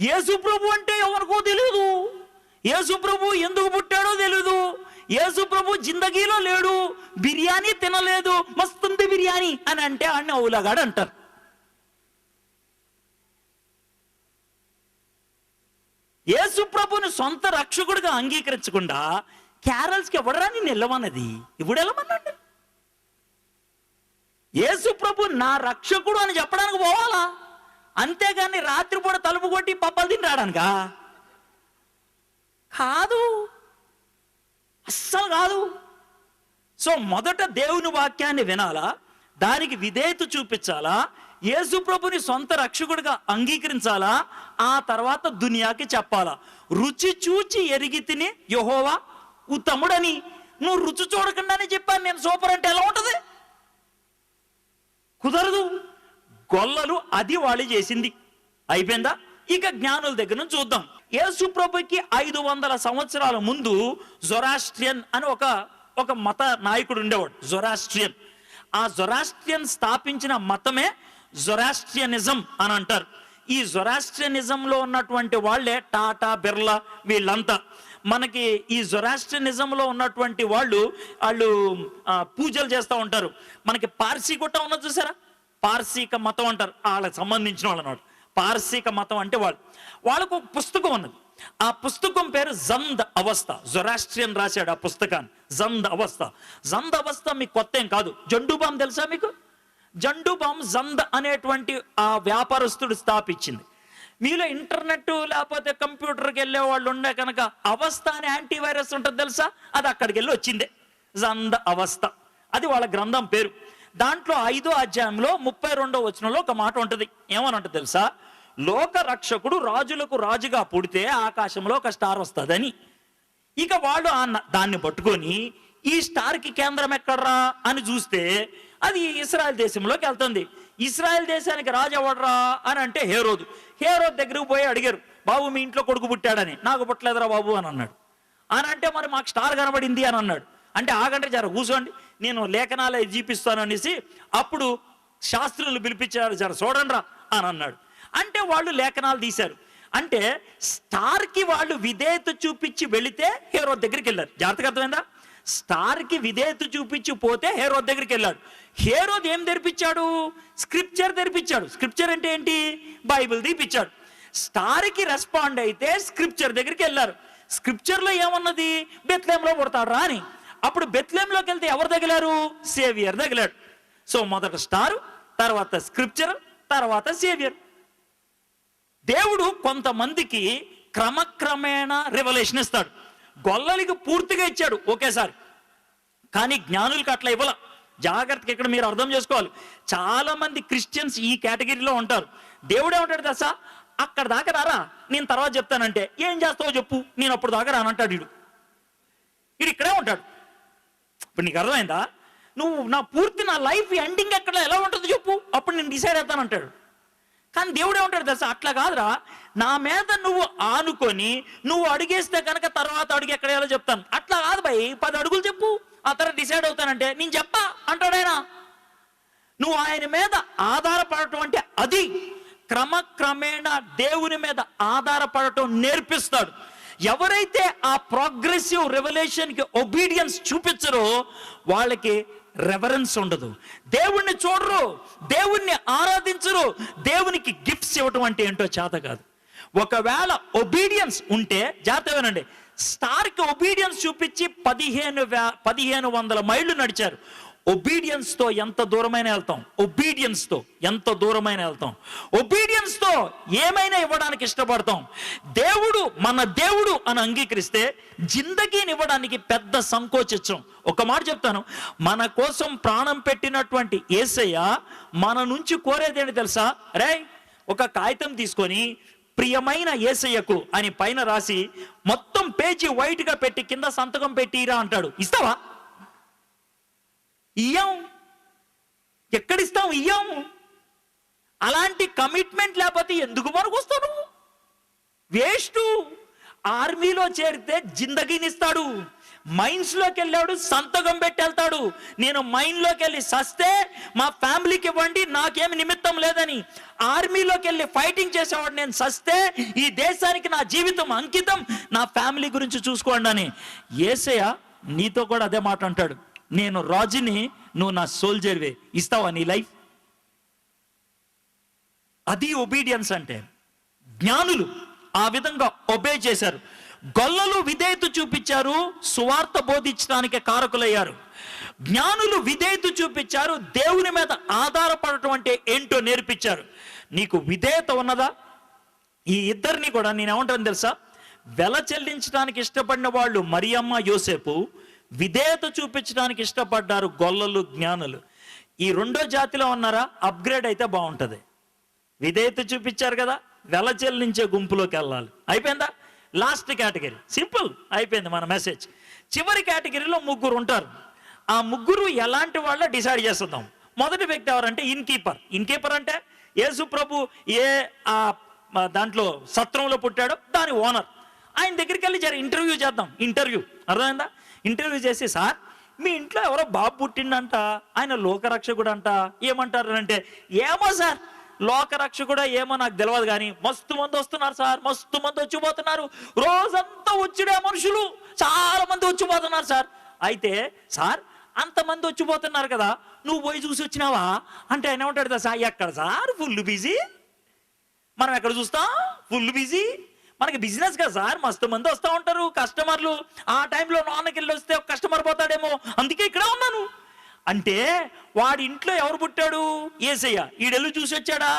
యేసు ప్రభు అంటే ఎవరికో తెలియదు, యేసు ప్రభు ఎందుకు పుట్టాడో తెలియదు, యేసు ప్రభు జిందగీలో లేడు, బిర్యానీ తినలేదు, మస్తుంది బిర్యానీ అని అంటే ఆడిని అవులగాడు అంటారు. యేసు ప్రభుని సొంత రక్షకుడిగా అంగీకరించకుండా క్యారల్స్కి ఎవడరా నేను వెళ్ళమన్నది? ఇప్పుడు వెళ్ళమన్నాడు. యేసు ప్రభు నా రక్షకుడు అని చెప్పడానికి పోవాలా, అంతేగాని రాత్రిపూట తలుపు కొట్టి పప్పలు తిని రాడానికా? కాదు, అస్సలు కాదు. సో మొదట దేవుని వాక్యాన్ని వినాలా, దానికి విధేయత చూపించాలా, యేసు ప్రభుని సొంత రక్షకుడిగా అంగీకరించాలా, ఆ తర్వాత దునియాకి చెప్పాలా. రుచి చూచి ఎరిగి తిని యెహోవా ఉత్తముడని. నువ్వు రుచి చూడకుండానే చెప్పాను నేను సూపర్ అంటే ఎలా ఉంటుంది? కుదరదు. గొల్లలు అది వాళ్ళు చేసింది. అయిపోయిందా? ఇక జ్ఞానుల దగ్గర నుంచి చూద్దాం. యేసు ప్రభుకి 500 సంవత్సరాల ముందు జొరాస్ట్రియన్ అని ఒక మత నాయకుడు ఉండేవాడు, జొరాస్ట్రియన్. ఆ జొరాస్ట్రియన్ స్థాపించిన మతమే జొరాస్ట్రియనిజం అని అంటారు. ఈ జొరాస్ట్రియనిజంలో ఉన్నటువంటి వాళ్ళే టాటా, బిర్లా, వీళ్ళంతా. మనకి ఈ జొరాస్ట్రియనిజంలో ఉన్నటువంటి వాళ్ళు పూజలు చేస్తూ ఉంటారు. మనకి పార్సీ గుట్ట ఉన్నది చూసారా, పార్సీక మతం అంటారు, వాళ్ళకి సంబంధించిన వాళ్ళు అన్నమాట. పార్సీక మతం అంటే వాళ్ళకు ఒక పుస్తకం ఉన్నది. ఆ పుస్తకం పేరు జంద్ అవస్థ. జొరాస్ట్రియన్ రాశాడు ఆ పుస్తకాన్ని, జంద్ అవస్థ. జంద్ అవస్థ మీకు కొత్త ఏం కాదు. జండూబామ్ తెలుసా మీకు? జండూబామ్ జంద్ అనేటువంటి ఆ వ్యాపారస్తుడు స్థాపించింది. మీలో ఇంటర్నెట్ లేకపోతే కంప్యూటర్కి వెళ్ళే వాళ్ళు ఉండే కనుక అవస్థ అనే యాంటీవైరస్ ఉంటుంది తెలుసా, అది అక్కడికి వెళ్ళి వచ్చిందే, జంద్ అవస్థ. అది వాళ్ళ గ్రంథం పేరు. దాంట్లో 5వ అధ్యాయంలో 32వ వచనంలో ఒక మాట ఉంటుంది. ఏమనంటే తెలుసా, లోక రక్షకుడు రాజులకు రాజుగా పుడితే ఆకాశంలో ఒక స్టార్ వస్తుందని. ఇక వాళ్ళు దాన్ని పట్టుకొని ఈ స్టార్కి కేంద్రం ఎక్కడ్రా అని చూస్తే అది ఇస్రాయల్ దేశంలోకి వెళ్తుంది. ఇస్రాయల్ దేశానికి రాజు ఎవడరా అని అంటే హేరోదు. హేరోదు దగ్గరకు పోయి అడిగారు, బాబు మీ ఇంట్లో కొడుకు పుట్టాడని. నాకు పుట్టలేదురా బాబు అని అన్నాడు. అని అంటే మరి మాకు స్టార్ కనబడింది అని అన్నాడు. అంటే ఆగంటే జర కూర్చోండి, నేను లేఖనాలే చూపిస్తాను అనేసి అప్పుడు శాస్త్రులు పిలిపించారు, జర చూడండి రా అని అన్నాడు. అంటే వాళ్ళు లేఖనాలు తీశారు. అంటే స్టార్కి వాళ్ళు విధేయత చూపించి వెళితే హేరోదు దగ్గరికి వెళ్ళారు. జాగ్రత్తగా అర్థమైందా? స్టార్కి విధేయత చూపించి పోతే హేరోదు దగ్గరికి వెళ్ళాడు. హేరోదు ఏం తెరిపించాడు? స్క్రిప్చర్ తెరిపించాడు. స్క్రిప్చర్ అంటే ఏంటి? బైబిల్ తీపిచ్చాడు. స్టార్కి రెస్పాండ్ అయితే స్క్రిప్చర్ దగ్గరికి వెళ్ళారు. స్క్రిప్చర్లో ఏమన్నది? బెత్లెహేంలో పుడతాడు రా అని. అప్పుడు బెత్లెహేంలోకి వెళ్తే ఎవరు తగిలారు? సేవియర్ తగిలాడు. సో మొదట స్టార్, తర్వాత స్క్రిప్చర్, తర్వాత సేవియర్. దేవుడు కొంతమందికి క్రమక్రమేణా రెవల్యూషన్ ఇస్తాడు. గొల్లలకి పూర్తిగా ఇచ్చాడు ఒకేసారి, కానీ జ్ఞానులకి అట్లా ఇవ్వాల. జాగ్రత్తగా ఇక్కడ మీరు అర్థం చేసుకోవాలి. చాలా మంది క్రిస్టియన్స్ ఈ కేటగిరీలో ఉంటారు. దేవుడు ఏమంటాడు తెలుసా, అక్కడ దాకా రారా, నేను తర్వాత చెప్తానంటే ఏం చేస్తావో చెప్పు, నేను అప్పుడు దాకా రానంటాడు. వీడు ఇక్కడే ఉంటాడు. ఇప్పుడు నీకు అర్థమైందా? నువ్వు నా లైఫ్ ఎండింగ్ ఎక్కడ ఎలా ఉంటుందో చెప్పు, అప్పుడు నేను డిసైడ్ అవుతానంటాడు. కానీ దేవుడు ఏమంటాడు తెలుసా, అట్లా కాదురా, నా మీద నువ్వు ఆనుకొని నువ్వు అడిగేస్తే కనుక తర్వాత అడిగి ఎక్కడేయాలో చెప్తాను. అట్లా కాదు భయ్, 10 అడుగులు చెప్పు, ఆ తర్వాత డిసైడ్ అవుతానంటే నేను చెప్పా అంటాడైనా. నువ్వు ఆయన మీద ఆధారపడటం అంటే అది క్రమక్రమేణా దేవుని మీద ఆధారపడటం నేర్పిస్తాడు. ఎవరైతే ఆ ప్రోగ్రెసివ్ రెవల్యూషన్కి ఒబీడియన్స్ చూపించరో వాళ్ళకి రెవరెన్స్ ఉండదు. దేవుణ్ణి చూడరు, దేవుణ్ణి ఆరాధించరు, దేవునికి గిఫ్ట్స్ ఇవ్వటం అంటే ఏంటో చేత కాదు. ఒకవేళ ఒబీడియన్స్ ఉంటే జాగ్రత్తగానండి, స్టార్కి ఒబీడియన్స్ చూపించి 1500 మైళ్ళు నడిచారు. ఒబీడియన్స్తో ఎంత దూరమైనా వెళ్తాం, ఒబీడియన్స్తో ఎంత దూరమైనా వెళ్తాం, ఒబీడియన్స్తో ఏమైనా ఇవ్వడానికి ఇష్టపడతాం. దేవుడు మన దేవుడు అని అంగీకరిస్తే జిందగీని ఇవ్వడానికి పెద్ద సంకోచించం. ఒక మాట చెప్తాను, మన కోసం ప్రాణం పెట్టినటువంటి యేసయ్య మన నుంచి కోరేదేంటి తెలుసా? రే, ఒక కాగితం తీసుకొని ప్రియమైన యేసయ్యకు అని పైన రాసి మొత్తం పేజీ వైట్గా పెట్టి కింద సంతకం పెట్టిరా అంటాడు. ఇస్తావా? ఇయ్యం. ఎక్కడిస్తాం? ఇయ్యం. అలాంటి కమిట్మెంట్ లేకపోతే ఎందుకు మనకు వస్తావు? వేస్ట్. ఆర్మీలో చేరితే జిందగీనిస్తాడు. మైన్స్లోకి వెళ్ళాడు, సంతకం పెట్టి వెళ్తాడు. నేను మైన్లోకి వెళ్ళి సస్తే మా ఫ్యామిలీకి ఇవ్వండి, నాకేమి నిమిత్తం లేదని. ఆర్మీలోకి వెళ్ళి ఫైటింగ్ చేసేవాడు, నేను సస్తే ఈ దేశానికి నా జీవితం అంకితం, నా ఫ్యామిలీ గురించి చూసుకోండి అని. యేసయ్య నీతో కూడా అదే మాట అంటాడు, నేను రాజుని, నువ్వు నా సోల్జర్వే, ఇస్తావా నీ లైఫ్? అది ఒబీడియన్స్ అంటే. జ్ఞానులు ఆ విధంగా ఒబే చేశారు. గొల్లలు విధేయత చూపించారు, సువార్త బోధించడానికి కారకులయ్యారు. జ్ఞానులు విధేయత చూపించారు, దేవుని మీద ఆధారపడటం అంటే ఏంటో నేర్పించారు. నీకు విధేయత ఉన్నదా? ఈ ఇద్దరిని కూడా నేనేమంటాను తెలుసా, వెల చెల్లించడానికి ఇష్టపడిన వాళ్ళు మరియమ్మ, యోసేపు. విధేయత చూపించడానికి ఇష్టపడ్డారు గొల్లలు, జ్ఞానులు. ఈ రెండో జాతిలో ఉన్నారా? అప్గ్రేడ్ అయితే బాగుంటుంది. విధేయత చూపించారు కదా, వెల చెల్లించే గుంపులోకి వెళ్ళాలి. అయిపోయిందా? లాస్ట్ కేటగిరీ, సింపుల్, అయిపోయింది మన మెసేజ్. చివరి కేటగిరీలో ముగ్గురు ఉంటారు. ఆ ముగ్గురు ఎలాంటి వాళ్ళ డిసైడ్ చేస్తున్నాం. మొదటి వ్యక్తి ఎవరంటే ఇన్కీపర్. ఇన్కీపర్ అంటే యేసు ప్రభు దాంట్లో సత్రంలో పుట్టాడో దాని ఓనర్. ఆయన దగ్గరికి వెళ్ళి ఇంటర్వ్యూ చేద్దాం. ఇంటర్వ్యూ అర్థమైందా? ఇంటర్వ్యూ చేసి, సార్ మీ ఇంట్లో ఎవరో బాబు పుట్టిండంట, ఆయన లోకరక్షకుడు అంట, ఏమంటారు అంటే, ఏమో సార్ లోకరక్షకుడా ఏమో నాకు తెలియదు, కానీ మస్తు మంది వస్తున్నారు సార్, మస్తు మంది వచ్చిపోతున్నారు, రోజంతా వచ్చిడే మనుషులు చాలా మంది వచ్చిపోతున్నారు సార్. అయితే సార్ అంతమంది వచ్చిపోతున్నారు కదా, నువ్వు పోయి చూసి వచ్చినావా అంటే ఆయన ఏమంటాడు, సార్ ఎక్కడ సార్, ఫుల్ బిజీ, మనం ఎక్కడ చూస్తాం, ఫుల్ బిజీ, మనకి బిజినెస్ కదా సార్, మస్తు మంది వస్తూ ఉంటారు కస్టమర్లు, ఆ టైంలో నాన్నకి వెళ్ళి వస్తే ఒక కస్టమర్ పోతాడేమో, అందుకే ఇక్కడ ఉన్నాను అంటే. వాడి ఇంట్లో ఎవరు పుట్టాడు? యేసయ్య. ఈడెల్లు చూసి వచ్చాడా?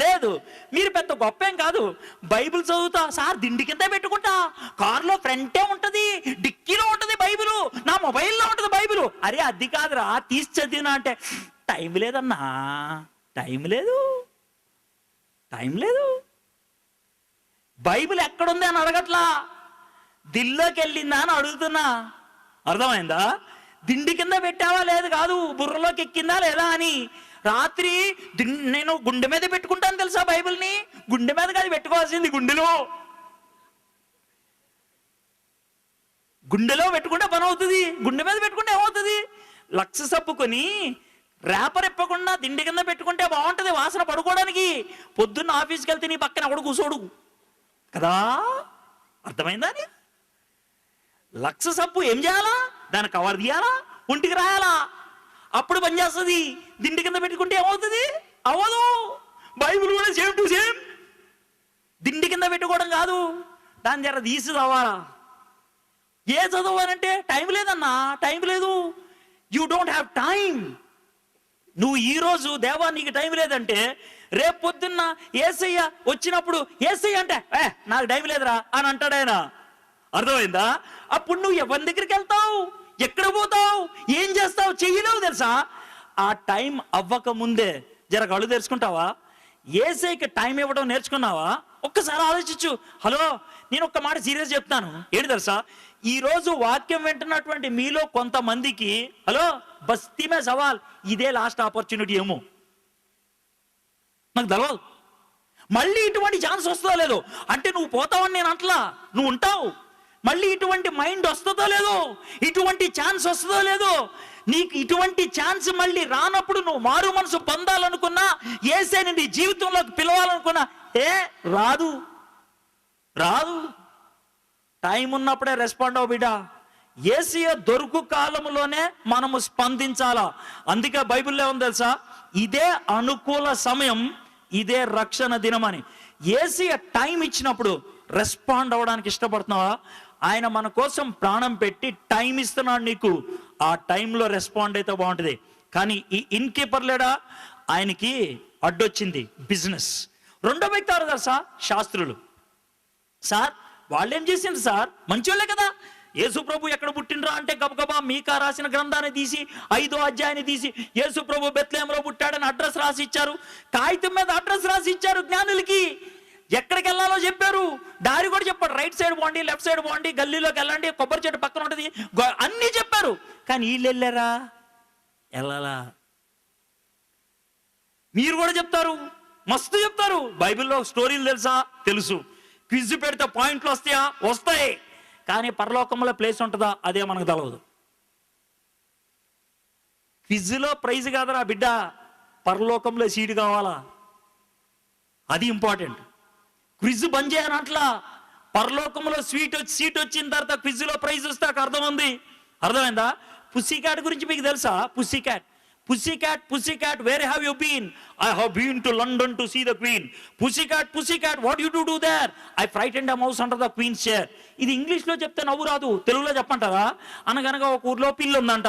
లేదు. మీరు పెద్ద గొప్ప ఏం కాదు, బైబిల్ చదువుతా సార్, దిండి కింద పెట్టుకుంటా, కారులో ఫ్రంటే ఉంటుంది, డిక్కీలో ఉంటుంది బైబిల్, నా మొబైల్లో ఉంటుంది బైబిల్. అరే అది కాదురా, తీసి చదివినా అంటే, టైం లేదన్నా, టైం లేదు, టైం లేదు. బైబిల్ ఎక్కడుంది అని అడగట్లా, దిల్లోకి వెళ్ళిందా అని అడుగుతున్నా. అర్థమైందా? దిండి కింద పెట్టావా లేదు కాదు, బుర్రలోకి ఎక్కిందా లేదా అని. రాత్రి నేను గుండె మీద పెట్టుకుంటాను తెలుసా బైబిల్ని, గుండె మీద కాదు పెట్టుకోవాల్సింది, గుండెలో పెట్టుకుంటే పని అవుతుంది, గుండె మీద పెట్టుకుంటే ఏమవుతుంది? లక్ష సప్పుకొని రేపర్ ఇప్పకుండా దిండి కింద పెట్టుకుంటే బాగుంటుంది, వాసన పడుకోవడానికి. పొద్దున్న ఆఫీస్కి వెళ్తే నీ పక్కన ఎవడు కూర్చోడు కదా, అర్థమైందా? అని లక్ష సబ్బు ఏం చేయాలా? దాన్ని కవర్ తీయాలా, ఒంటికి రాయాలా, అప్పుడు పనిచేస్తుంది. దిండి కింద పెట్టుకుంటే ఏమవుతుంది? అవ్వదు. బైబిల్ కూడా సేమ్ టు సేమ్, దిండి కింద పెట్టుకోవడం కాదు, దాని జర తీసి చదవాలా. ఏ చదవాలంటే టైం లేదన్నా, టైం లేదు, యూ డోంట్ హ్యావ్ టైం. నువ్వు ఈరోజు దేవా నీకు టైం లేదంటే, రేపు పొద్దున్న యేసయ్య వచ్చినప్పుడు యేసయ్య అంటే నాకు టైం లేదురా అని అంటాడు ఆయన. అర్థమైందా? అప్పుడు నువ్వు ఎవరి దగ్గరికి వెళ్తావు, ఎక్కడ పోతావు, ఏం చేస్తావు, చెయ్యలేవు తెలుసా. ఆ టైం అవ్వక ముందే జర కళ్ళు తెరుచుకుంటావా? యేసయ్యకి టైం ఇవ్వడం నేర్చుకున్నావా? ఒక్కసారి ఆలోచించు. హలో, నేను ఒక్క మాట సీరియస్ చెప్తాను, ఏంటి తెలుసా, ఈరోజు వాక్యం వింటున్నటువంటి మీలో కొంతమందికి, హలో బస్తీ మే సవాల్, ఇదే లాస్ట్ ఆపర్చునిటీ ఏమో, నాకు తెలవదు. మళ్ళీ ఇటువంటి ఛాన్స్ వస్తుందో లేదో అంటే, నువ్వు పోతావని నేను అంటలా, నువ్వు ఉంటావు. మళ్ళీ ఇటువంటి మైండ్ వస్తుందో లేదో, ఇటువంటి ఛాన్స్ వస్తుందో లేదో, నీకు ఇటువంటి ఛాన్స్ మళ్ళీ రానప్పుడు నువ్వు మారు మనసు పొందాలనుకున్నా, యేసయ్యని నీ జీవితంలోకి పిలవాలనుకున్నా, రాదు. టైం ఉన్నప్పుడే రెస్పాండ్ అవ్వు బిడ్డ. యేసయ్య దొరుకు కాలంలోనే మనము స్పందించాలా. అందుకే బైబిల్లో ఉంది తెలుసా, ఇదే అనుకూల సమయం, ఇదే రక్షణ దినం అని. యేసయ్య టైం ఇచ్చినప్పుడు రెస్పాండ్ అవ్వడానికి ఇష్టపడుతున్నావా? ఆయన మన కోసం ప్రాణం పెట్టి టైం ఇస్తున్నాడు నీకు, ఆ టైంలో రెస్పాండ్ అయితే బాగుంటుంది. కానీ ఈ ఇన్కీపర్ లేడా, ఆయనకి అడ్డొచ్చింది బిజినెస్. రెండో వ్యక్తి ఎవరు తెలుసా? శాస్త్రులు. సార్ వాళ్ళేం చేసిండ్రు సార్, మంచోళ్ళే కదా, యేసు ప్రభు ఎక్కడ పుట్టినరా అంటే గబగబా మీకా రాసిన గ్రంథాన్ని తీసి 5వ అధ్యాయాన్ని తీసి యేసు ప్రభు బెత్లెహేములో పుట్టాడని అడ్రస్ రాసి ఇచ్చారు, కాగితం మీద అడ్రస్ రాసి ఇచ్చారు. జ్ఞానులకి ఎక్కడికి వెళ్ళాలో చెప్పారు, దారి కూడా చెప్పాడు, రైట్ సైడ్ పోండి, లెఫ్ట్ సైడ్ పోండి, గల్లీలోకి వెళ్ళండి, కొబ్బరి చెట్టు పక్కన ఉంటుంది, అన్నీ చెప్పారు. కానీ వీళ్ళు వెళ్ళారా? వెళ్ళాలా? మీరు కూడా చెప్తారు, మస్తు చెప్తారు, బైబిల్లో స్టోరీలు తెలుసా? తెలుసు. క్విజ్ పెడితే పాయింట్లు వస్తాయా? వస్తాయి. కానీ పరలోకంలో ప్లేస్ ఉంటుందా? అదే మనకు తెలవదు. క్విజ్లో ప్రైజ్ కాదరా బిడ్డ, పరలోకంలో సీటు కావాలా, అది ఇంపార్టెంట్. క్విజ్ బంద్ చేయనట్లా, పరలోకంలో సీట్ వచ్చిన తర్వాత క్విజ్లో ప్రైజ్ వస్తే అర్థం ఉంది. అర్థమైందా? పుస్సీ క్యాట్ గురించి మీకు తెలుసా? పుస్సీ cat, where have you been? I have been to London to see the queen. Pussy cat, what you do there? I frightened a mouse under the queen's chair. ఇది ఇంగ్లీష్లో చెప్తే నవ్వు రాదు, తెలుగులో చెప్పంటారా? అనగనగా ఒక ఊర్లో పిల్లి ఉందంట.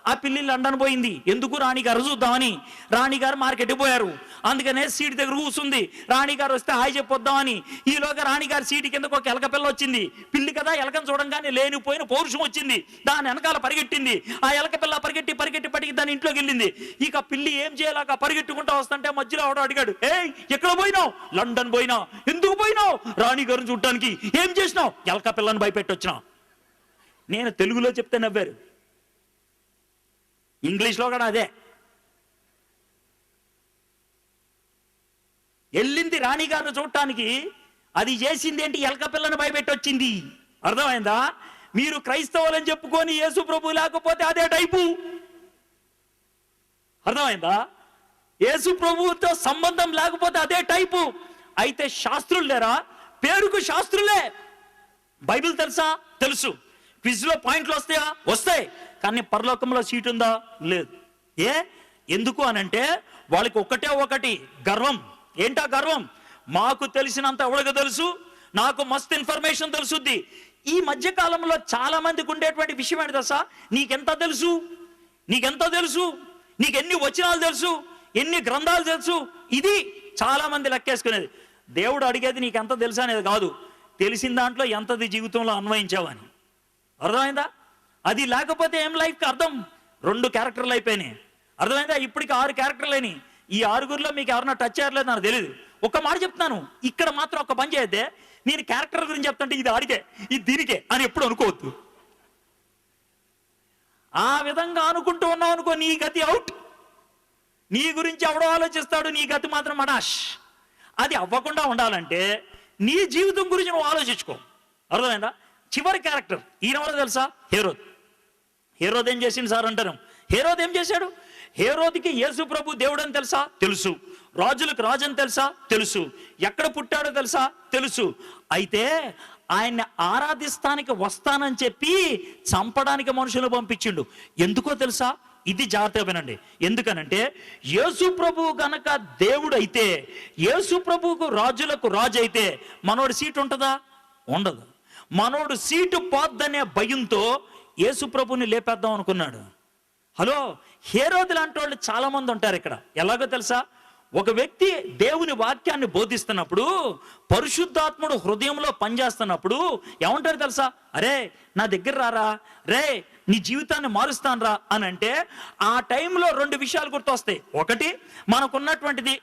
ఆ పిల్లి లండన్ పోయింది. ఎందుకు? రాణిగారు చూద్దామని. రాణిగారు మార్కెట్కి పోయారు. అందుకనే సీట్ దగ్గర కూర్చుంది. రాణిగారు వస్తే హాయ్ చెప్పొద్దామని. ఈలోగా రాణిగారి సీటు కిందకు ఒక ఎలక పిల్ల వచ్చింది. పిల్లి కదా, ఎలకను చూడంగానే లేనిపోయిన పౌరుషం వచ్చింది. దాని వెనకాల పరిగెట్టింది. ఆ ఎలక పిల్ల పరిగెట్టి దాని ఇంట్లోకి వెళ్ళింది. ఇక పిల్లి ఏం చేయలేక పరిగెట్టుకుంటా వస్తుంటే మధ్యలో ఆవిడ అడిగాడు, ఏయ్ ఎక్కడ పోయినావు? లండన్ పోయినా. ఎందుకు పోయినావు? రాణిగారిని చూడటానికి. ఏం చేసినావు? ఎలక పిల్లని భయపెట్టొచ్చినా. నేను తెలుగులో చెప్తే నవ్వారు, ఇంగ్లీష్లో కూడా అదే. వెళ్ళింది రాణిగారిని చూడటానికి, అది చేసింది ఏంటి? ఎలక పిల్లని భయపెట్టొచ్చింది. అర్థమైందా? మీరు క్రైస్తవులని చెప్పుకొని యేసు ప్రభు లేకపోతే అదే టైపు. అర్థమైందా? యేసు ప్రభువుతో సంబంధం లేకపోతే అదే టైపు. అయితే శాస్త్రులు లేరా? పేరుకు శాస్త్రులే. బైబిల్ తెలుసా? తెలుసు. క్విజ్లో పాయింట్లు వస్తాయా? వస్తాయి. కానీ పరలోకంలో సీట్ ఉందా? లేదు. ఎందుకు అనంటే వాళ్ళకి ఒకటి గర్వం. ఏంటా గర్వం? మాకు తెలిసినంత ఎవరికి తెలుసు, నాకు మస్తు ఇన్ఫర్మేషన్ తెలుసుద్ది. ఈ మధ్య కాలంలో చాలా మందికి ఉండేటువంటి విషయం ఏంటి తెలుసా? నీకెంత తెలుసు, నీకు ఎన్ని వచనాలు తెలుసు, ఎన్ని గ్రంథాలు తెలుసు, ఇది చాలా మంది లెక్కేసుకునేది. దేవుడు అడిగేది నీకెంత తెలుసు అనేది కాదు, తెలిసిన దాంట్లో ఎంతది జీవితంలో అన్వయించావని. అర్థమైందా? అది లేకపోతే ఏం లైఫ్కి అర్థం? 2 క్యారెక్టర్లు అయిపోయినాయి. అర్థమైందా? ఇప్పటికి 6 క్యారెక్టర్లు అయినాయి. ఈ 6గురిలో మీకు ఎవరన్నా టచ్ అయ్యలేదు నాకు తెలియదు. ఒక్క మాట చెప్తున్నాను, ఇక్కడ మాత్రం ఒక పని చేయద్దే. నేను క్యారెక్టర్ గురించి చెప్తుంటే ఇది ఆడికే, ఇది దీనికే అని ఎప్పుడు అనుకోవద్దు. ఆ విధంగా అనుకుంటూ ఉన్నావు అనుకో, నీ గతి అవుట్. నీ గురించి ఎవడో ఆలోచిస్తాడు, నీ గతి మాత్రం మడాష్. అది అవ్వకుండా ఉండాలంటే నీ జీవితం గురించి నువ్వు ఆలోచించుకో. అర్థమైందా? చివరి క్యారెక్టర్ ఈయనెవరో తెలుసా? హేరోద్ ఏం చేసింది సార్ అంటారు. హేరోద్ ఏం చేశాడు? హేరోదికి యేసు ప్రభు దేవుడు అని తెలుసా? తెలుసు. రాజులకు రాజు అని తెలుసా? తెలుసు. ఎక్కడ పుట్టాడో తెలుసా? తెలుసు. అయితే ఆయన్ని ఆరాధిస్తానికి వస్తానని చెప్పి చంపడానికి మనుషులు పంపించిండు. ఎందుకో తెలుసా? ఇది జాగ్రత్తగా వినండి. ఎందుకనంటే యేసు ప్రభు గనక దేవుడు అయితే, యేసు ప్రభువుకు రాజులకు రాజు అయితే మనోడి సీటు ఉంటుందా? ఉండదు. మనోడు సీటు పోద్దనే భయంతో యేసు ప్రభుని లేపేద్దాం అనుకున్నాడు. హలో, హేరోదు లాంటి వాళ్ళు చాలా మంది ఉంటారు ఇక్కడ. ఎలాగో తెలుసా? ఒక వ్యక్తి దేవుని వాక్యాన్ని బోధిస్తున్నప్పుడు, పరిశుద్ధాత్ముడు హృదయంలో పనిచేస్తున్నప్పుడు ఏమంటారు తెలుసా? అరే నా దగ్గర రారా, రే నీ జీవితాన్ని మారుస్తాను రా అని అంటే ఆ టైంలో 2 విషయాలు గుర్తొస్తాయి. ఒకటి మనకున్నటువంటిది,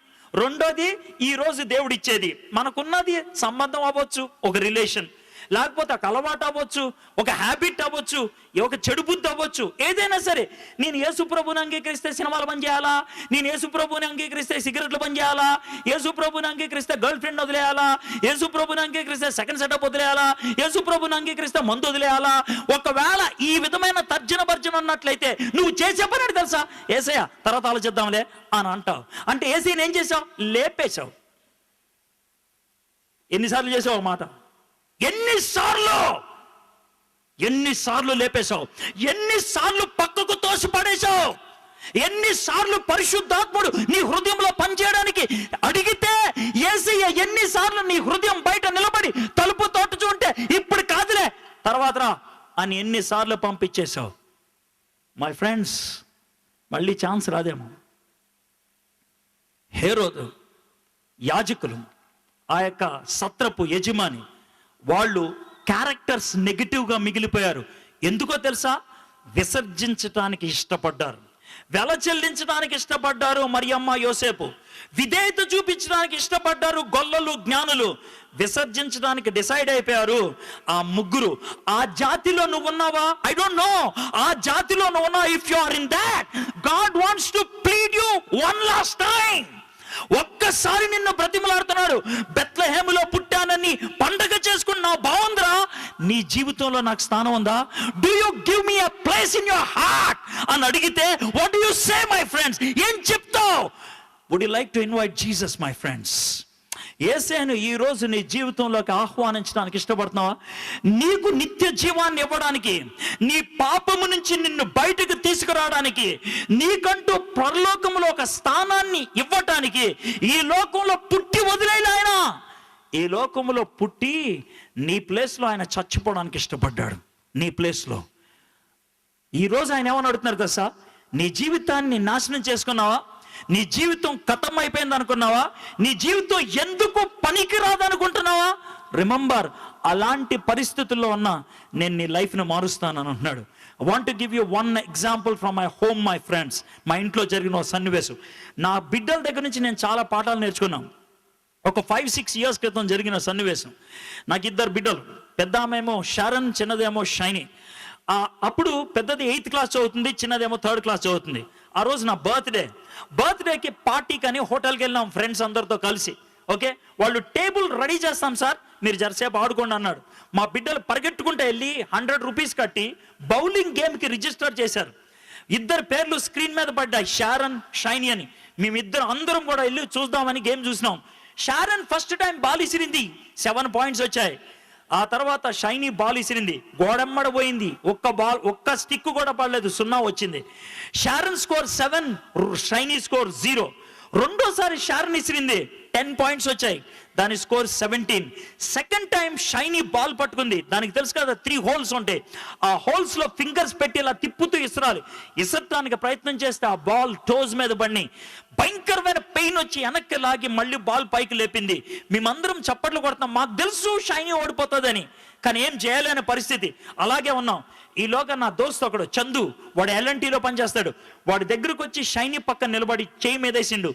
రెండోది ఈరోజు దేవుడు ఇచ్చేది. మనకున్నది సంబంధం అవ్వచ్చు, ఒక రిలేషన్, లేకపోతే ఒక అలవాటు అవ్వచ్చు, ఒక హ్యాబిట్ అవ్వచ్చు, ఒక చెడు బుద్ధి అవ్వచ్చు, ఏదైనా సరే. నేను యేసు ప్రభుని అంగీకరిస్తే సినిమాలు బంద్ చేయాలా, నేను యేసు ప్రభుని అంగీకరిస్తే సిగరెట్లు బంద్ చేయాలా, యేసు ప్రభుని అంగీకరిస్తే గర్ల్ ఫ్రెండ్ వదిలేయాలా, యేసు ప్రభుని అంగీకరిస్తే సెకండ్ సెటప్ వదిలేయాలా, యేసు ప్రభుని అంగీకరిస్తే మందు వదిలేయాలా. ఒకవేళ ఈ విధమైన తర్జన భర్జన ఉన్నట్లయితే నువ్వు చేసే పని తెలుసా? ఏసయ్య తర్వాత ఆలోచిద్దాంలే అని అంటావు. అంటే ఏసయ్యని ఏం చేసావు? లేపేశావు. ఎన్నిసార్లు చేసావు మాట? ఎన్నిసార్లు లేపేశావు, ఎన్నిసార్లు పక్కకు తోసిపడేశావు, ఎన్నిసార్లు పరిశుద్ధాత్ముడు నీ హృదయంలో పనిచేయడానికి అడిగితే యేసయ్య ఎన్నిసార్లు నీ హృదయం బయట నిలబడి తలుపు తోట ఉంటే ఇప్పుడు కాదులే తర్వాత రా అని ఎన్నిసార్లు పంపించేశావు. మై ఫ్రెండ్స్, మళ్ళీ ఛాన్స్ రాదేమో. హేరోదు, యాజకులు, ఆ యొక్క సత్రపు యజమాని, వాళ్ళు క్యారెక్టర్స్ నెగిటివ్గా మిగిలిపోయారు. ఎందుకో తెలుసా? విసర్జించడానికి ఇష్టపడ్డారు, వెల చెల్లించడానికి ఇష్టపడ్డారు. మరియమ్మ యోసేపు విధేయత చూపించడానికి ఇష్టపడ్డారు. గొల్లలు జ్ఞానులు విసర్జించడానికి డిసైడ్ అయిపోయారు. ఆ ముగ్గురు. ఆ జాతిలో నువ్వు ఉన్నావా? I don't know. ఆ జాతిలో నువ్వు ఉన్నావా? If you are in that, god wants to plead you one last time. ఒక్కసారి నిన్ను బ్రతిమలాడుతున్నాడు. బెత్లెహేములో పుట్టానని పండగ నీ జీవితంలో నాకు స్థానం ఉందా? Do you give me a place in your heart అని అడిగితే what do you say my friends? ఏం చెప్తావు? Would you like to invite Jesus my friends? యేసును ఈ రోజు నీ జీవితంలోకి ఆహ్వానించడానికి ఇష్టపడుతున్నావా? నీకు నిత్య జీవాన్ని ఇవ్వడానికి, నీ పాపము నుంచి నిన్ను బయటకు తీసుకురావడానికి, నీకంటూ పరలోకంలో ఒక స్థానాన్ని ఇవ్వటానికి ఈ లోకంలో పుట్టి వదిలేడు ఆయన. ఈ లోకంలో పుట్టి నీ ప్లేస్లో ఆయన చచ్చిపోవడానికి ఇష్టపడ్డాడు. నీ ప్లేస్లో ఈరోజు ఆయన ఏమని అడుగుతున్నారు తెలుసా? నీ జీవితాన్ని నాశనం చేసుకున్నావా? నీ జీవితం ఖతం అయిపోయింది అనుకున్నావా? నీ జీవితం ఎందుకు పనికి రాదనుకుంటున్నావా? రిమెంబర్, అలాంటి పరిస్థితుల్లో ఉన్నా నేను నీ లైఫ్ను మారుస్తానని అంటున్నాడు. I want to give you one example from my home my friends. మా ఇంట్లో జరిగిన ఒక సన్నివేశం. నా బిడ్డల దగ్గర నుంచి నేను చాలా పాఠాలు నేర్చుకున్నాను. ఒక 5-6 years క్రితం జరిగిన సన్నివేశం. నాకు 2 బిడ్డలు. పెద్ద ఆమెమో షారన్, చిన్నదేమో షైనీ. అప్పుడు పెద్దది 8th క్లాస్ చదువుతుంది, చిన్నదేమో 3rd క్లాస్ చదువుతుంది. ఆ రోజు నా బర్త్డేకి పార్టీకి అని హోటల్కి వెళ్ళినాం ఫ్రెండ్స్ అందరితో కలిసి. ఓకే, వాళ్ళు టేబుల్ రెడీ చేస్తాం సార్, మీరు జరసేపు ఆడుకోండి అన్నాడు. మా బిడ్డలు పరిగెట్టుకుంటూ వెళ్ళి 100 రూపీస్ కట్టి బౌలింగ్ గేమ్కి రిజిస్టర్ చేశారు. 2 పేర్లు స్క్రీన్ మీద పడ్డాయి, షారన్, షైనీ అని. మేమిద్దరం అందరం కూడా వెళ్ళి చూద్దామని గేమ్ చూసినాం. షారన్ ఫస్ట్ టైం బాల్ ఇసిరింది, 7 points వచ్చాయి. ఆ తర్వాత షైనీ బాల్ ఇసిరింది, గోడెమ్మడ పోయింది. ఒక్క స్టిక్ కూడా పడలేదు, 0 వచ్చింది. Sharon score 7, shiny score 0. రెండోసారి షారన్ ఇసిరింది, 10 points వచ్చాయి, దాని score 17. Second time shiny ball పట్టుకుంది. దానికి తెలుసు కదా 3 holes ఉంటాయి. ఆ హోల్స్ లో ఫింగర్స్ పెట్టి ఇలా తిప్పుతూ ఇసరటానికి ప్రయత్నం చేస్తే ఆ బాల్ టోస్ మీద పడి భయంకరమైన పెయిన్ వచ్చి వెనక్కి లాగి మళ్ళీ బాల్ పైకి లేపింది. మేమందరం చప్పట్లు కొడుతున్నాం, మాకు తెలుసు షైనీ ఓడిపోతుందని, కానీ ఏం చేయలేని పరిస్థితి. అలాగే ఉన్నాం. ఈలోగా నా దోస్తు ఒకడు చందు, వాడు LNTలో పనిచేస్తాడు. వాడి దగ్గరకు వచ్చి షైనీ పక్కన నిలబడి చేయి మీదేసిండు.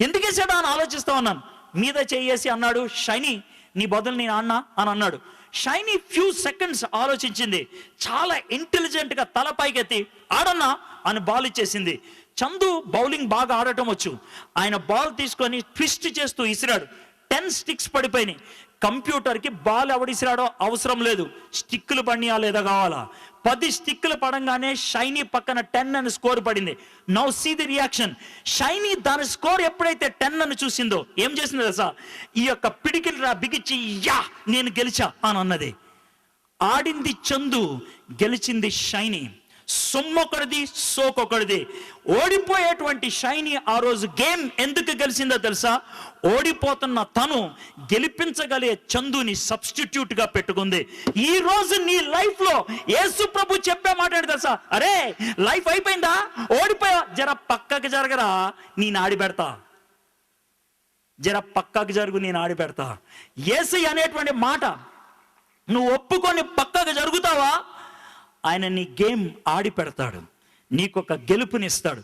ఎందుకు వేసాడు అని ఆలోచిస్తా ఉన్నాను. మీద చేయేసి అన్నాడు, షైనీ నీ బదులు నేను ఆడినా అని అన్నాడు. షైనీ ఫ్యూ సెకండ్స్ ఆలోచించింది, చాలా ఇంటెలిజెంట్ గా తల పైకెత్తి ఆడన్నా అని బాల్ ఇచ్చేసింది. చందు బౌలింగ్ బాగా ఆడటం వచ్చు. ఆయన బాల్ తీసుకొని ట్విస్ట్ చేస్తూ ఇసిరాడు. 10 sticks పడిపోయినాయి. కంప్యూటర్కి బాల్ ఎవడిసిరాడో అవసరం లేదు, స్టిక్కులు పడినా లేదా కావాలా. 10 స్టిక్కులు పడంగానే షైనీ పక్కన 10 అని స్కోర్ పడింది. Now see the reaction. Shiny దాని స్కోర్ ఎప్పుడైతే 10 అని చూసిందో ఏం చేసింది తెలుసా? ఈ యొక్క పిడికిలు బిగిచ్చి యా నేను గెలిచా అని అన్నది. ఆడింది చందు, గెలిచింది షైనీ. సొమ్మొకడిది, సోకొకడిది. ఓడిపోయేటువంటి షైనీ ఆ రోజు గేమ్ ఎందుకు గెలిచిందో తెలుసా? ఓడిపోతున్న తను గెలిపించగలిగే చందుని సబ్స్టిట్యూట్ గా పెట్టుకుంది. ఈ రోజు నీ లైఫ్ లో యేసు ప్రభు చెప్పే మాట ఏంటి తెలుసా? అరే లైఫ్ అయిపోయిందా, ఓడిపోయా, జర పక్కకి జరగరా, నేను ఆడి పెడతా. జర పక్కకి జరుగు, నేను ఆడి పెడతా. యేసయ్య అనేటువంటి మాట నువ్వు ఒప్పుకొని పక్కకు జరుగుతావా, ఆయన నీ గేమ్ ఆడి పెడతాడు, నీకొక గెలుపునిస్తాడు.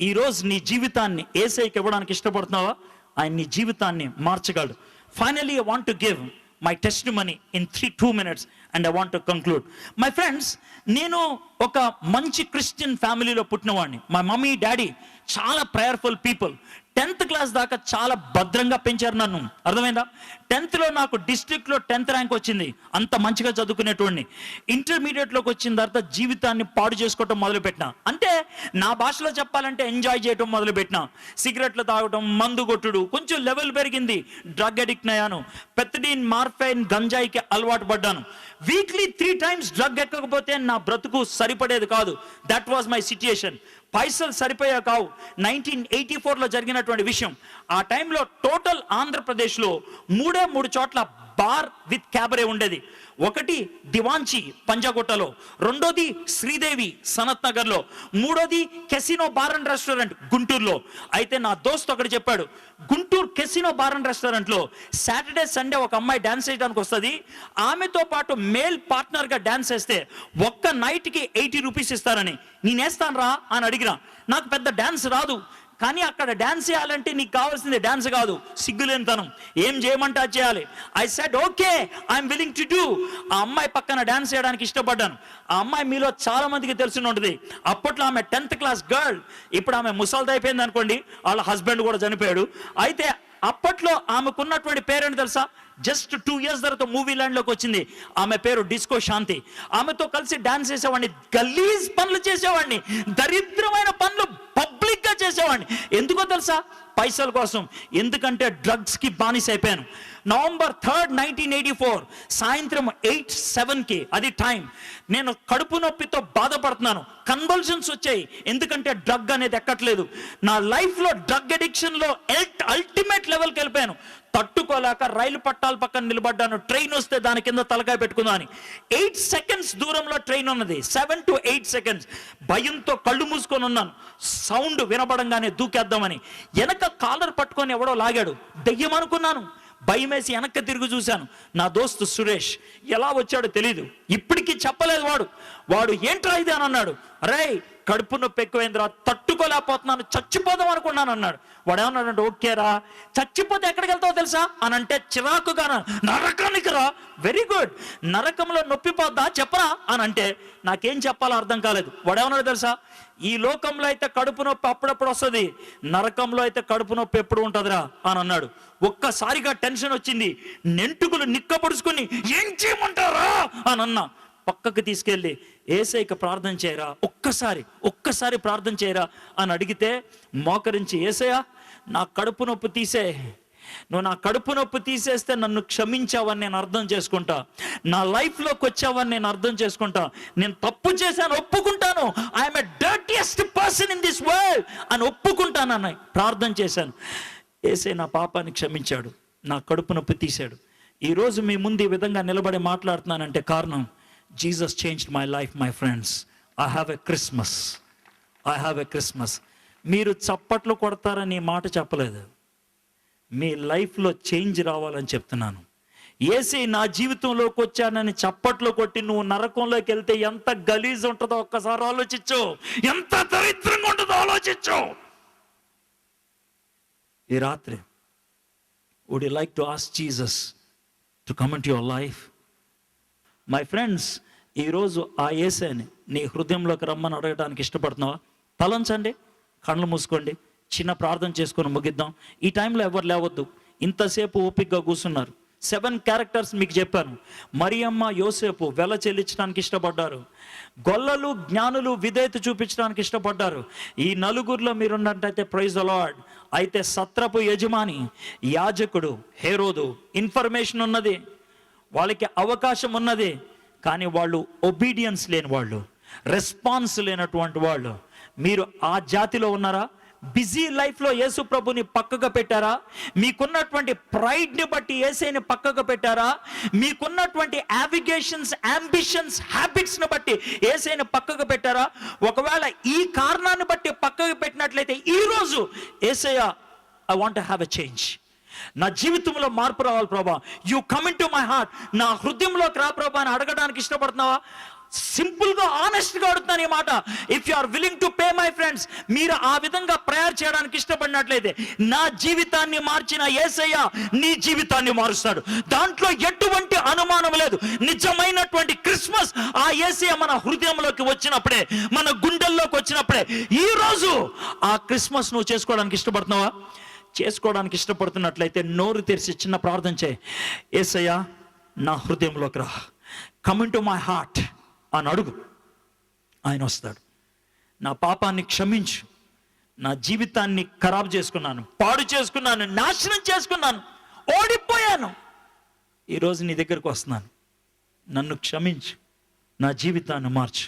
ఈరోజు నీ జీవితాన్ని యేసయ్యకి ఇవ్వడానికి ఇష్టపడుతున్నావా? ఆయన నీ జీవితాన్ని మార్చగలడు. Finally I want to give my testimony in 2 minutes and I want to conclude. My friends, నేను ఒక మంచి క్రిస్టియన్ ఫ్యామిలీలో పుట్టినవాడిని. మా మమ్మీ డాడీ చాలా ప్రేయర్ఫుల్ పీపుల్. 10th క్లాస్ దాకా చాలా భద్రంగా పెంచారు నన్ను. అర్థమైందా? 10thలో నాకు డిస్ట్రిక్ట్లో 10th ర్యాంక్ వచ్చింది. అంత మంచిగా చదువుకునేటోడిని. ఇంటర్మీడియట్లోకి వచ్చిన తర్వాత జీవితాన్ని పాడు చేసుకోవటం మొదలుపెట్టినా. అంటే నా భాషలో చెప్పాలంటే ఎంజాయ్ చేయటం మొదలుపెట్టినా. సిగరెట్లు తాగటం, మందు కొట్టుడు, కొంచెం లెవెల్ పెరిగింది. డ్రగ్ అడిక్ట్ అయ్యాను. పెత్తడిన్, మార్ఫైన్, గంజాయికి అలవాటు పడ్డాను. వీక్లీ 3 times డ్రగ్ ఎక్కకపోతే నా బ్రతుకు సరిపడేది కాదు. That was my situation. పైసలు సరిపోయా కావు. 1984లో జరిగినటువంటి విషయం. ఆ టైంలో టోటల్ ఆంధ్రప్రదేశ్లో 3 చోట్ల బార్ విత్ క్యాబరే ఉండేది. ఒకటి దివాంచి పంజాగుట్టలో, రెండోది శ్రీదేవి సనత్ నగర్లో, మూడోది కెసినో బార్ అండ్ రెస్టారెంట్ గుంటూరులో. అయితే నా దోస్త్ ఒకటి చెప్పాడు, గుంటూరు కెసినో బార్ అండ్ రెస్టారెంట్లో సాటర్డే సండే ఒక అమ్మాయి డాన్స్ చేయడానికి వస్తుంది, ఆమెతో పాటు మేల్ పార్ట్నర్గా డాన్స్ వేస్తే ఒక్క నైట్కి 80 రూపీస్ ఇస్తారని. నేనేస్తాను రా అని అడిగినా. నాకు పెద్ద డాన్స్ రాదు, కానీ అక్కడ డాన్స్ చేయాలంటే నీకు కావాల్సింది డాన్స్ కాదు, సిగ్గులేనితనం. ఏం చేయమంటే అది చేయాలి. I said okay, I'm willing to do. ఆ అమ్మాయి పక్కన డాన్స్ చేయడానికి ఇష్టపడ్డాను. ఆ అమ్మాయి మీలో చాలా మందికి తెలిసి ఉంటుంది. అప్పట్లో ఆమె 10th క్లాస్ గర్ల్. ఇప్పుడు ఆమె ముసల్ది అయిపోయింది అనుకోండి, వాళ్ళ హస్బెండ్ కూడా చనిపోయాడు. అయితే అప్పట్లో ఆమెకున్నటువంటి పేరేంటి తెలుసా? జస్ట్ 2 years తర్వాత మూవీ ల్యాండ్ లోకి వచ్చింది. ఆమె పేరు డిస్కో శాంతి. ఆమెతో కలిసి డాన్స్ చేసేవాడిని, గలీజ్ పనులు చేసేవాడిని, దరిద్రమైన పనులు పబ్లిక్ గా చేసేవాడిని. ఎందుకో తెలుసా? పైసల కోసం. ఎందుకంటే డ్రగ్స్ కి బానిస అయిపోయాను. November 3rd, 1984 సాయంత్రం 8-7కి అది టైం. నేను కడుపు నొప్పితో బాధపడుతున్నాను, కన్వల్షన్స్ వచ్చాయి. ఎందుకంటే డ్రగ్ అనేది ఎక్కట్లేదు. నా లైఫ్ లో డ్రగ్ అడిక్షన్ లో అల్టిమేట్ లెవెల్కి వెళ్ళిపోయాను. తట్టుకోలేక రైలు పట్టాల పక్కన నిలబడ్డాను. ట్రైన్ వస్తే దాని కింద తలకాయ పెట్టుకుందామని. 8 seconds దూరంలో ట్రైన్ ఉన్నది. 7 to 8 seconds. భయంతో కళ్ళు మూసుకొని ఉన్నాను. సౌండ్ వినబడంగానే దూకేద్దామని వెనక కాలర్ పట్టుకొని ఎవడో లాగాడు. దెయ్యం అనుకున్నాను. భయం వేసి వెనక్కి తిరిగి చూశాను. నా దోస్తు సురేష్. ఎలా వచ్చాడో తెలీదు, ఇప్పటికీ చెప్పలేదు. వాడు ఏంట్రా ఇది అని అన్నాడు. అరే కడుపు నొప్పి ఎక్కువైందిరా, తట్టుకోలేకపోతున్నాను, చచ్చిపోదాం అనుకున్నాను అన్నాడు. వాడు ఏమన్నాడంటే, ఓకేరా చచ్చిపోతే ఎక్కడికి వెళ్తావో తెలుసా అని అంటే చిరాకుగా, నరకానికి రా. వెరీ గుడ్, నరకంలో నొప్పి పోద్దా చెప్పరా అని అంటే నాకేం చెప్పాలో అర్థం కాలేదు. వాడు ఏమన్నాడు తెలుసా? ఈ లోకంలో అయితే కడుపు నొప్పి అప్పుడప్పుడు వస్తుంది, నరకంలో అయితే కడుపు నొప్పి ఎప్పుడు ఉంటుందిరా అని అన్నాడు. ఒక్కసారిగా టెన్షన్ వచ్చింది. నెంటుకులు నిక్కపడుచుకుని ఏం చేయమంటారా అని అన్నా. పక్కకు తీసుకెళ్ళి యేసయ్యకి ప్రార్థన చేయరా, ఒక్కసారి ప్రార్థన చేయరా అని అడిగితే మోకరించి, యేసయ్య నా కడుపు నొప్పి తీసే, నువ్వు నా కడుపు నొప్పి తీసేస్తే నన్ను క్షమించావని నేను అర్థం చేసుకుంటా, నా లైఫ్లోకి వచ్చావని నేను అర్థం చేసుకుంటా, నేను తప్పు చేశాను ఒప్పుకుంటాను, I'm a dirtiest person in this world అని ఒప్పుకుంటానని ప్రార్థన చేశాను. యేసయ్య నా పాపాన్ని క్షమించాడు, నా కడుపు నొప్పి తీశాడు. ఈరోజు మీ ముందు ఈ విధంగా నిలబడి మాట్లాడుతున్నానంటే కారణం, Jesus changed my life, my friends. I have a Christmas. మీరు చప్పట్లు కొడతారని మాట చెప్పలేదు, మీ లైఫ్లో చేంజ్ రావాలని చెప్తున్నాను. యేసయ్య నా జీవితంలోకి వచ్చానని చప్పట్లు కొట్టి నువ్వు నరకంలోకి వెళ్తే ఎంత గలీజ్ ఉంటుందో ఒక్కసారి ఆలోచించు, ఎంత దరిద్రంగా ఉంటుందో ఆలోచించు. ఈ రాత్రి would you like to ask Jesus to come into your life? My friends, ఈరోజు ఆ యేసయ్యని నీ హృదయంలోకి రమ్మని అడగడానికి ఇష్టపడుతున్నావా? తలంచండి, కళ్ళు మూసుకోండి, చిన్న ప్రార్థన చేసుకొని ముగిద్దాం. ఈ టైంలో ఎవరు లేవద్దు. ఇంతసేపు ఓపికగా కూర్చున్నారు. 7 క్యారెక్టర్స్ మీకు చెప్పాను. మరియమ్మ, యోసేపు వెల చెల్లించడానికి ఇష్టపడ్డారు. గొల్లలు, జ్ఞానులు విధేయత చూపించడానికి ఇష్టపడ్డారు. ఈ నలుగురిలో మీరున్నట్టయితే ప్రైజ్ ద లార్డ్. అయితే సత్రపు యజమాని, యాజకుడు, హేరోదు ఇన్ఫర్మేషన్ ఉన్నది, వాళ్ళకి అవకాశం ఉన్నది, కానీ వాళ్ళు ఒబీడియన్స్ లేని వాళ్ళు, రెస్పాన్స్ లేనటువంటి వాళ్ళు. మీరు ఆ జాతిలో ఉన్నారా? బిజీ లైఫ్లో యేసు ప్రభుని పక్కకు పెట్టారా? మీకున్నటువంటి ప్రైడ్ని బట్టి యేసయ్యని పక్కకు పెట్టారా? మీకున్నటువంటి యావిగేషన్స్, అంబిషన్స్, హ్యాబిట్స్ని బట్టి యేసయ్యని పక్కకు పెట్టారా? ఒకవేళ ఈ కారణాన్ని బట్టి పక్కకు పెట్టినట్లయితే ఈరోజు యేసయ్య, I want to have a change, నా జీవితంలో మార్పు రావాలి ప్రభా, you come in to my heart, నా హృదయంలోకి రా ప్రభా అని అడగడానికి ఇష్టపడుతున్నావా? సింపుల్గా, ఆనెస్ట్గా అడుగుతాను ఈ మాట. If you are willing to pay my friends, మీరు ఆ విధంగా ప్రేయర్ చేయడానికి ఇష్టపడినట్లయితే నా జీవితాన్ని మార్చిన యేసయ్య నీ జీవితాన్ని మారుస్తాడు. దాంట్లో ఎటువంటి అనుమానం లేదు. నిజమైనటువంటి క్రిస్మస్ ఆ యేసయ్య మన హృదయంలోకి వచ్చినప్పుడే, మన గుండెల్లోకి వచ్చినప్పుడే. ఈ రోజు ఆ క్రిస్మస్ నువ్వు చేసుకోవడానికి ఇష్టపడుతున్నావా? చేసుకోవడానికి ఇష్టపడుతున్నట్లయితే నోరు తెరిచి చిన్న ప్రార్థన చేయి. యేసయ్య నా హృదయంలోకి రా, come in to my heart అని అడుగు. ఆయన వస్తాడు. నా పాపాన్ని క్షమించు, నా జీవితాన్ని ఖరాబ్ చేసుకున్నాను, పాడు చేసుకున్నాను, నాశనం చేసుకున్నాను, ఓడిపోయాను, ఈరోజు నీ దగ్గరకు వస్తున్నాను, నన్ను క్షమించు, నా జీవితాన్ని మార్చు.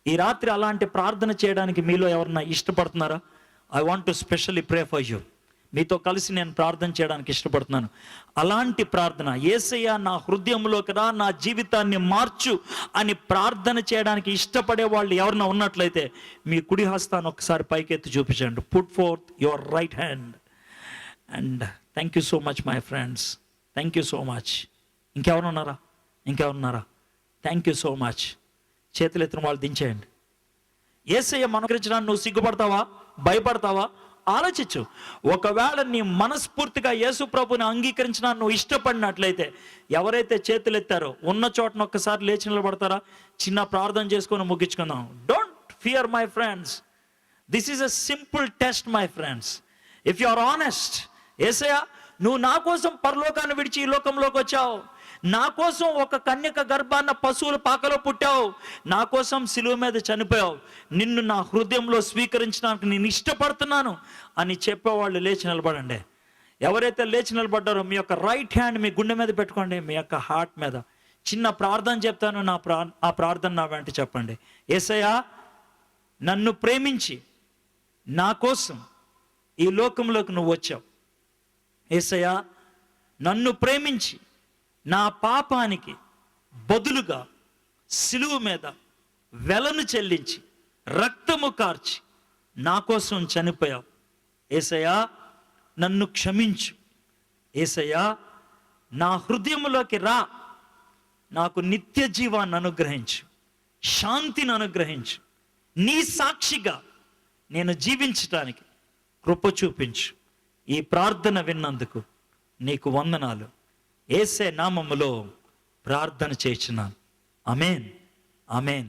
ఈ రాత్రి అలాంటి ప్రార్థన చేయడానికి మీలో ఎవరన్నా ఇష్టపడుతున్నారా? I want to specially pray for you. మీతో కలిసి నేను ప్రార్థన చేయడానికి ఇష్టపడుతున్నాను. అలాంటి ప్రార్థన, యేసయ్య నా హృదయంలోకి రా, నా జీవితాన్ని మార్చు అని ప్రార్థన చేయడానికి ఇష్టపడే వాళ్ళు ఎవరన్నా ఉన్నట్లయితే మీ కుడి హస్తాన్ని ఒకసారి పైకెత్తి చూపించండి. Put forth your right hand. And thank you so much my friends, thank you so much. ఇంకెవరున్నారా? Thank you so much. చేతులు ఎత్తిన వాళ్ళు దించేయండి. యేసయ్య మనకరించడానికి నువ్వు సిగ్గుపడతావా? భయపడతావా? ఆలోచించు. ఒకవేళ నీ మనస్ఫూర్తిగా యేసు ప్రభుని అంగీకరించిన నువ్వు ఇష్టపడినట్లయితే, ఎవరైతే చేతులు ఎత్తారో ఉన్న చోటన ఒక్కసారి లేచి నిలబడతారా? చిన్న ప్రార్థన చేసుకొని ముగించుకుందాం. Don't fear my friends, this is a simple test my friends. If you are honest, యేసయ్య నువ్వు నా కోసం పరలోకాన్ని విడిచి ఈ లోకంలోకి వచ్చావు. నా కోసం ఒక కన్యక గర్భాన్న పశువుల పాకలో పుట్టావు. నా కోసం సిలువ మీద చనిపోయావు. నిన్ను నా హృదయంలో స్వీకరించడానికి నేను ఇష్టపడుతున్నాను అని చెప్పేవాళ్ళు లేచి నిలబడండి. ఎవరైతే లేచి నిలబడ్డారో మీ యొక్క రైట్ హ్యాండ్ మీ గుండె మీద పెట్టుకోండి, మీ యొక్క హార్ట్ మీద. చిన్న ప్రార్థన చెప్తాను, ఆ ప్రార్థన నా వెంట చెప్పండి. యేసయ్యా, నన్ను ప్రేమించి నా కోసం ఈ లోకంలోకి నువ్వు వచ్చావు. యేసయ్యా, నన్ను ప్రేమించి నా పాపానికి బదులుగా సిలువ మీద వెలను చెల్లించి రక్తము కార్చి నా కోసం చనిపోయావు. యేసయ్యా, నన్ను క్షమించు. యేసయ్యా, నా హృదయంలోకి రా. నాకు నిత్య జీవాన్ని అనుగ్రహించు, శాంతిని అనుగ్రహించు. నీ సాక్షిగా నేను జీవించటానికి కృప చూపించు. ఈ ప్రార్థన విన్నందుకు నీకు వందనాలు. యేసే నామములో ప్రార్థన చేస్తున్నాను. ఆమేన్, ఆమేన్.